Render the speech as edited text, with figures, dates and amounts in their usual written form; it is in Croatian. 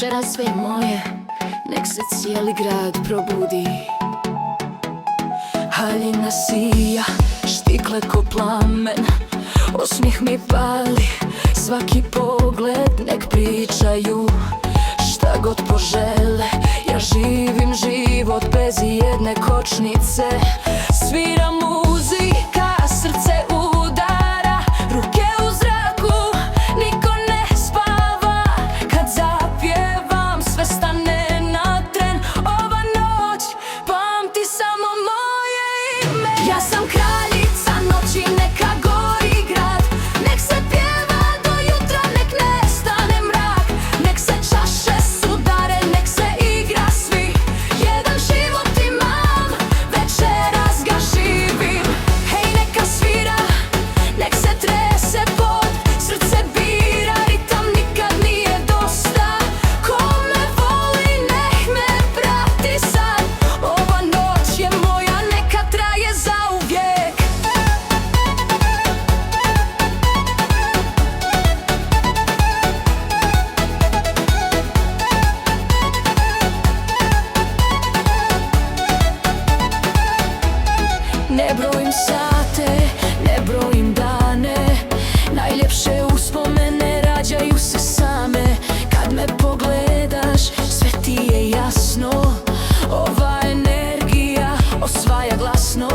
Večeras sve moje, nek se cijeli grad probudi. Haljina sija, štikle ko plamen, osmijeh mi pali, svaki pogled nek pričaju šta god požele. Ja živim život bez jedne kočnice, svira muzika, srce udara, ruke u zraku, niko ne spava. Kad zapjevam sve stane na tren, ova noć pamti samo moje ime. Ja sam kraljica noći, neka gori grad, nek se pjeva do jutra, nek ne stane mrak, nek se čaše sudare, nek se igra svi. Jedan život imam, večeras ga živim. Hej, neka svira, nek se trese pod, srce bira, ritam nikad nije dosta. Ko me voli, nek me prati sad, ova noć je moja, neka traje zauvijek. Ne brojim sate, ne brojim dane, najljepše uspomene rađaju se same. Kad me pogledaš, sve ti je jasno, ova energija osvaja glasno.